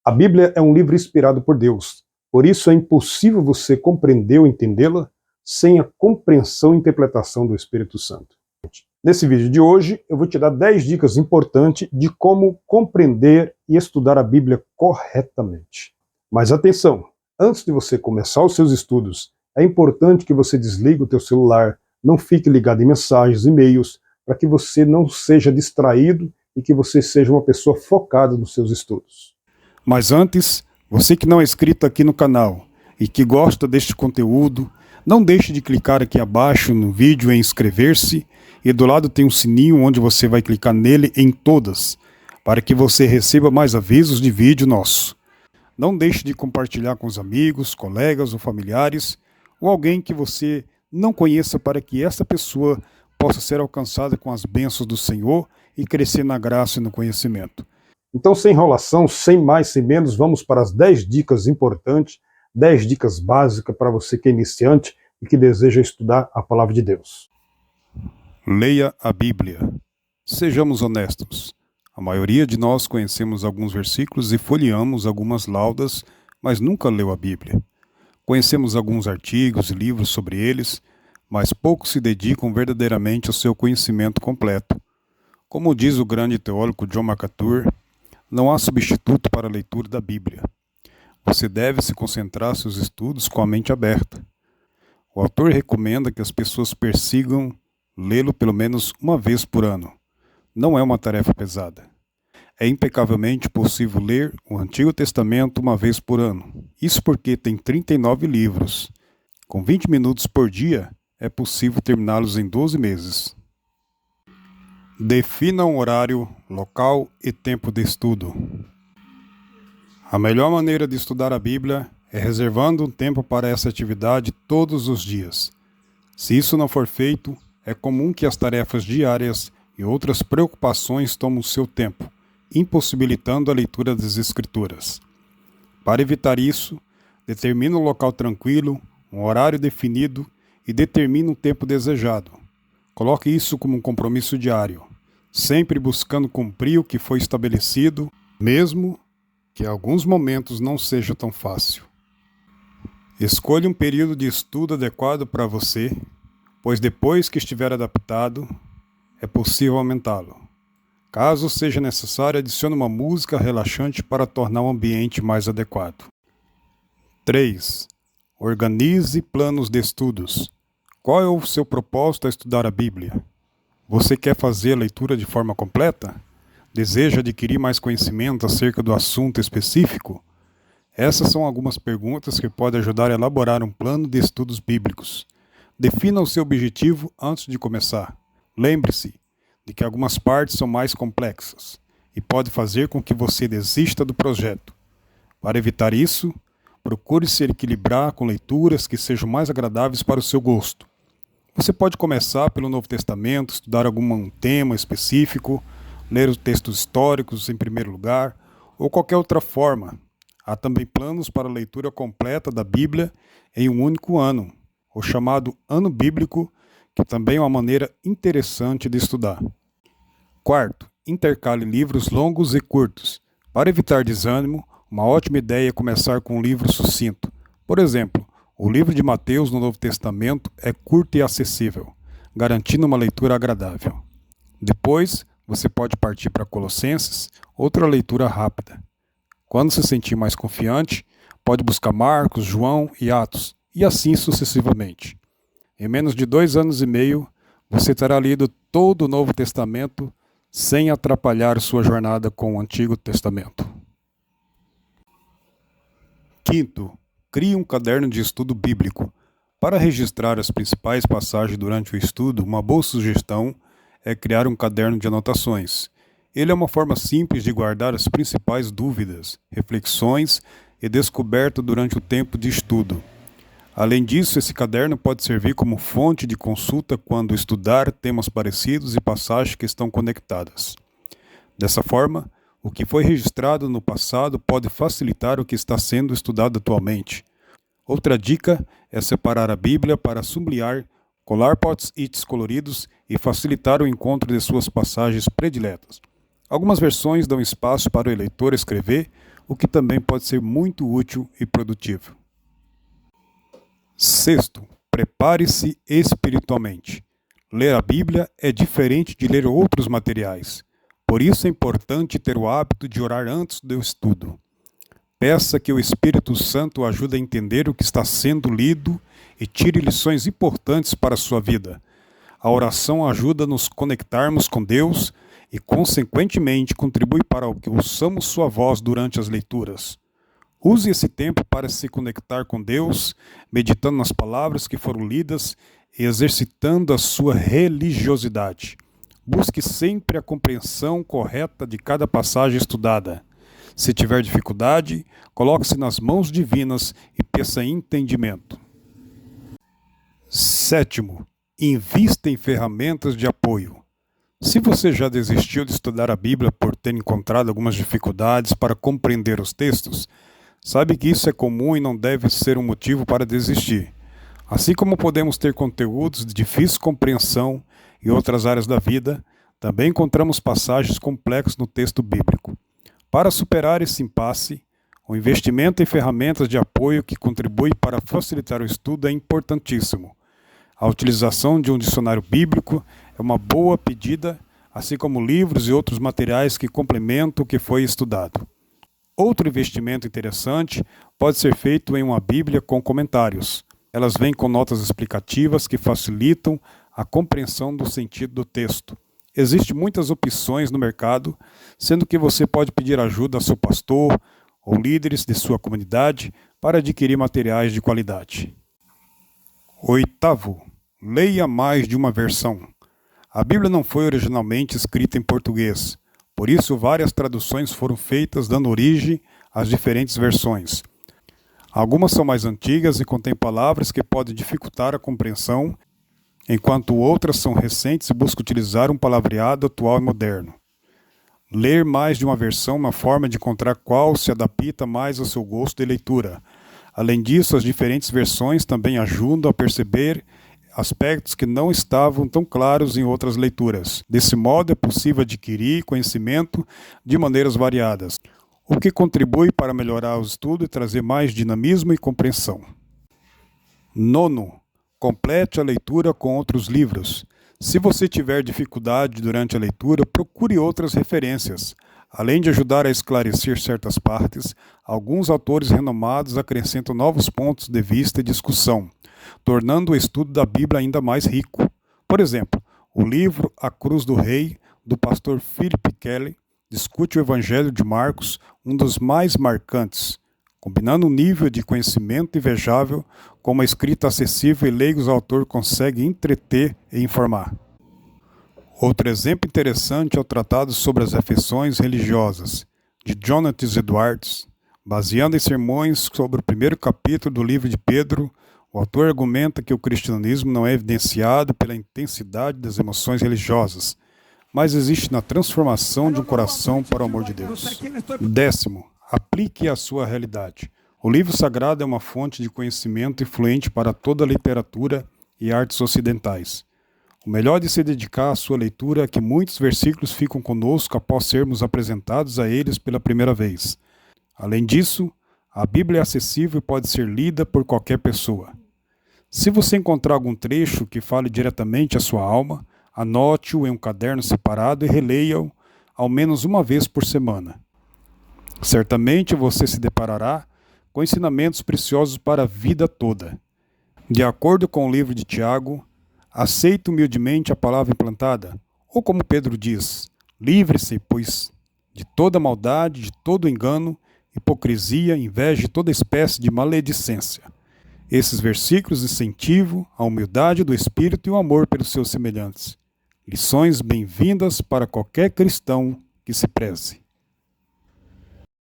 A Bíblia é um livro inspirado por Deus, por isso é impossível você compreender ou entendê-la sem a compreensão e interpretação do Espírito Santo. Nesse vídeo de hoje, eu vou te dar 10 dicas importantes de como compreender e estudar a Bíblia corretamente. Mas atenção, antes de você começar os seus estudos, é importante que você desligue o teu celular, não fique ligado em mensagens, e-mails, para que você não seja distraído e que você seja uma pessoa focada nos seus estudos. Mas antes, você que não é inscrito aqui no canal e que gosta deste conteúdo, não deixe de clicar aqui abaixo no vídeo em inscrever-se e do lado tem um sininho onde você vai clicar nele em todas, para que você receba mais avisos de vídeo nosso. Não deixe de compartilhar com os amigos, colegas ou familiares ou alguém que você não conheça para que essa pessoa possa ser alcançada com as bênçãos do Senhor e crescer na graça e no conhecimento. Então, sem enrolação, sem mais, sem menos, vamos para as 10 dicas importantes, 10 dicas básicas para você que é iniciante e que deseja estudar a Palavra de Deus. Leia a Bíblia. Sejamos honestos. A maioria de nós conhecemos alguns versículos e folheamos algumas laudas, mas nunca leu a Bíblia. Conhecemos alguns artigos e livros sobre eles, mas poucos se dedicam verdadeiramente ao seu conhecimento completo. Como diz o grande teólogo John MacArthur, não há substituto para a leitura da Bíblia. Você deve se concentrar seus estudos com a mente aberta. O autor recomenda que as pessoas persigam lê-lo pelo menos uma vez por ano. Não é uma tarefa pesada. É impecavelmente possível ler o Antigo Testamento uma vez por ano. Isso porque tem 39 livros. Com 20 minutos por dia, é possível terminá-los em 12 meses. Defina um horário, local e tempo de estudo. A melhor maneira de estudar a Bíblia é reservando um tempo para essa atividade todos os dias. Se isso não for feito, é comum que as tarefas diárias e outras preocupações tomem seu tempo, impossibilitando a leitura das Escrituras. Para evitar isso, determine um local tranquilo, um horário definido e determine um tempo desejado. Coloque isso como um compromisso diário, sempre buscando cumprir o que foi estabelecido, mesmo que em alguns momentos não seja tão fácil. Escolha um período de estudo adequado para você, pois depois que estiver adaptado, é possível aumentá-lo. Caso seja necessário, adicione uma música relaxante para tornar o ambiente mais adequado. 3. Organize planos de estudos. Qual é o seu propósito a estudar a Bíblia? Você quer fazer a leitura de forma completa? Deseja adquirir mais conhecimento acerca do assunto específico? Essas são algumas perguntas que podem ajudar a elaborar um plano de estudos bíblicos. Defina o seu objetivo antes de começar. Lembre-se de que algumas partes são mais complexas e pode fazer com que você desista do projeto. Para evitar isso, procure se equilibrar com leituras que sejam mais agradáveis para o seu gosto. Você pode começar pelo Novo Testamento, estudar algum tema específico, ler os textos históricos em primeiro lugar, ou qualquer outra forma. Há também planos para a leitura completa da Bíblia em um único ano, o chamado Ano Bíblico, que também é uma maneira interessante de estudar. 4. Intercale livros longos e curtos. Para evitar desânimo, uma ótima ideia é começar com um livro sucinto. Por exemplo, o livro de Mateus no Novo Testamento é curto e acessível, garantindo uma leitura agradável. Depois, você pode partir para Colossenses, outra leitura rápida. Quando se sentir mais confiante, pode buscar Marcos, João e Atos, e assim sucessivamente. Em menos de 2 anos e meio, você terá lido todo o Novo Testamento sem atrapalhar sua jornada com o Antigo Testamento. 5. Crie um caderno de estudo bíblico. Para registrar as principais passagens durante o estudo, uma boa sugestão é criar um caderno de anotações. Ele é uma forma simples de guardar as principais dúvidas, reflexões e descobertas durante o tempo de estudo. Além disso, esse caderno pode servir como fonte de consulta quando estudar temas parecidos e passagens que estão conectadas. Dessa forma, o que foi registrado no passado pode facilitar o que está sendo estudado atualmente. Outra dica é separar a Bíblia para sublinhar, colar post-its coloridos e facilitar o encontro de suas passagens prediletas. Algumas versões dão espaço para o leitor escrever o que também pode ser muito útil e produtivo. Sexto, prepare-se espiritualmente. Ler a Bíblia é diferente de ler outros materiais. Por isso é importante ter o hábito de orar antes do estudo. Peça que o Espírito Santo o ajude a entender o que está sendo lido e tire lições importantes para a sua vida. A oração ajuda a nos conectarmos com Deus e, consequentemente, contribui para que ouçamos sua voz durante as leituras. Use esse tempo para se conectar com Deus, meditando nas palavras que foram lidas e exercitando a sua religiosidade. Busque sempre a compreensão correta de cada passagem estudada. Se tiver dificuldade, coloque-se nas mãos divinas e peça entendimento. Sétimo, invista em ferramentas de apoio. Se você já desistiu de estudar a Bíblia por ter encontrado algumas dificuldades para compreender os textos, sabe que isso é comum e não deve ser um motivo para desistir. Assim como podemos ter conteúdos de difícil compreensão em outras áreas da vida, também encontramos passagens complexas no texto bíblico. Para superar esse impasse, o investimento em ferramentas de apoio que contribui para facilitar o estudo é importantíssimo. A utilização de um dicionário bíblico é uma boa pedida, assim como livros e outros materiais que complementam o que foi estudado. Outro investimento interessante pode ser feito em uma Bíblia com comentários. Elas vêm com notas explicativas que facilitam a compreensão do sentido do texto. Existem muitas opções no mercado, sendo que você pode pedir ajuda a seu pastor ou líderes de sua comunidade para adquirir materiais de qualidade. Oitavo, leia mais de uma versão. A Bíblia não foi originalmente escrita em português, por isso várias traduções foram feitas dando origem às diferentes versões. Algumas são mais antigas e contêm palavras que podem dificultar a compreensão, enquanto outras são recentes e buscam utilizar um palavreado atual e moderno. Ler mais de uma versão é uma forma de encontrar qual se adapta mais ao seu gosto de leitura. Além disso, as diferentes versões também ajudam a perceber aspectos que não estavam tão claros em outras leituras. Desse modo, é possível adquirir conhecimento de maneiras variadas, o que contribui para melhorar o estudo e trazer mais dinamismo e compreensão. Nono, complete a leitura com outros livros. Se você tiver dificuldade durante a leitura, procure outras referências. Além de ajudar a esclarecer certas partes, alguns autores renomados acrescentam novos pontos de vista e discussão, tornando o estudo da Bíblia ainda mais rico. Por exemplo, o livro A Cruz do Rei, do pastor Philip Kelly, discute o Evangelho de Marcos, um dos mais marcantes, combinando um nível de conhecimento invejável com uma escrita acessível e leigos, o autor consegue entreter e informar. Outro exemplo interessante é o Tratado sobre as Afeições Religiosas, de Jonathan Edwards. Baseando em sermões sobre o primeiro capítulo do livro de Pedro, o autor argumenta que o cristianismo não é evidenciado pela intensidade das emoções religiosas, mas existe na transformação de um coração para o amor de Deus. Décimo, aplique a sua realidade. O livro sagrado é uma fonte de conhecimento influente para toda a literatura e artes ocidentais. O melhor de se dedicar à sua leitura é que muitos versículos ficam conosco após sermos apresentados a eles pela primeira vez. Além disso, a Bíblia é acessível e pode ser lida por qualquer pessoa. Se você encontrar algum trecho que fale diretamente à sua alma, anote-o em um caderno separado e releia-o ao menos uma vez por semana. Certamente você se deparará com ensinamentos preciosos para a vida toda. De acordo com o livro de Tiago, aceite humildemente a palavra implantada, ou como Pedro diz, livre-se, pois, de toda maldade, de todo engano, hipocrisia, inveja e toda espécie de maledicência. Esses versículos incentivam a humildade do espírito e o amor pelos seus semelhantes. Lições bem-vindas para qualquer cristão que se preze.